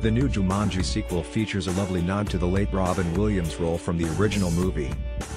The new Jumanji sequel features a lovely nod to the late Robin Williams' role from the original movie.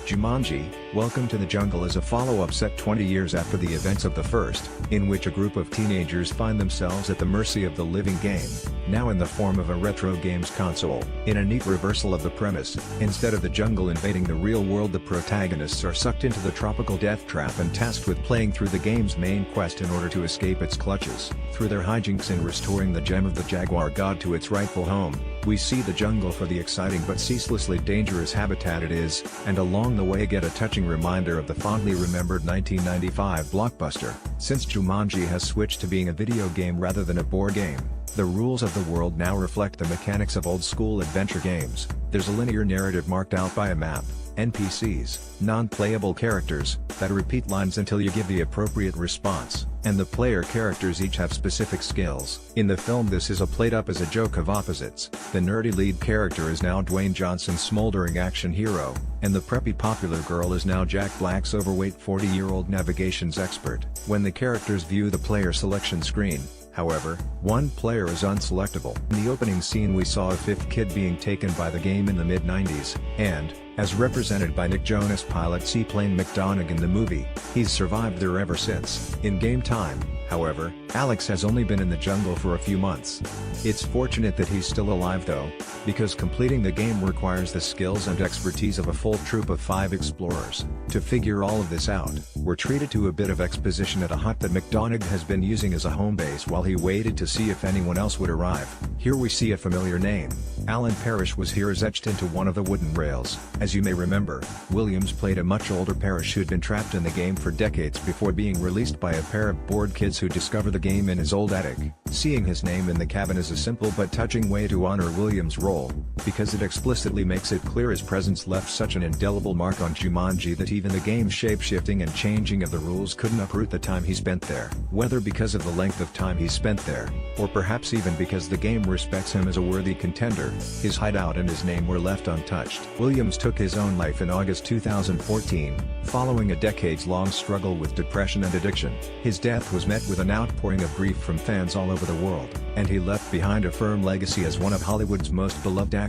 Jumanji, Welcome to the Jungle is a follow-up set 20 years after the events of the first, in which a group of teenagers find themselves at the mercy of the living game, now in the form of a retro games console. In a neat reversal of the premise, instead of the jungle invading the real world, the protagonists are sucked into the tropical death trap and tasked with playing through the game's main quest in order to escape its clutches. Through their hijinks in restoring the gem of the jaguar god to its rightful home, we see the jungle for the exciting but ceaselessly dangerous habitat it is, and along the way get a touching reminder of the fondly remembered 1995 blockbuster. Since Jumanji has switched to being a video game rather than a board game, the rules of the world now reflect the mechanics of old-school adventure games. There's a linear narrative marked out by a map, NPCs, non-playable characters, that repeat lines until you give the appropriate response, and the player characters each have specific skills. In the film, this is played up as a joke of opposites. The nerdy lead character is now Dwayne Johnson's smoldering action hero, and the preppy popular girl is now Jack Black's overweight 40-year-old navigations expert. When the characters view the player selection screen, however, one player is unselectable. In the opening scene we saw a fifth kid being taken by the game in the mid-90s, and, as represented by Nick Jonas' pilot Seaplane McDonagh in the movie, he's survived there ever since. In game time, however, Alex has only been in the jungle for a few months. It's fortunate that he's still alive though, because completing the game requires the skills and expertise of a full troop of 5 explorers. To figure all of this out, we're treated to a bit of exposition at a hut that McDonagh has been using as a home base while he waited to see if anyone else would arrive. Here we see a familiar name. Alan Parrish was here as etched into one of the wooden rails. As you may remember, Williams played a much older Parrish who'd been trapped in the game for decades before being released by a pair of bored kids who discover the game in his old attic. Seeing his name in the cabin is a simple but touching way to honor Williams' role, because it explicitly makes it clear his presence left such an indelible mark on Jumanji that even the game's shape-shifting and changing of the rules couldn't uproot the time he spent there. Whether because of the length of time he spent there, or perhaps even because the game respects him as a worthy contender, his hideout and his name were left untouched. Williams took his own life in August 2014, following a decades-long struggle with depression and addiction. His death was met with an outpouring of grief from fans all over the world, and he left behind a firm legacy as one of Hollywood's most beloved actors.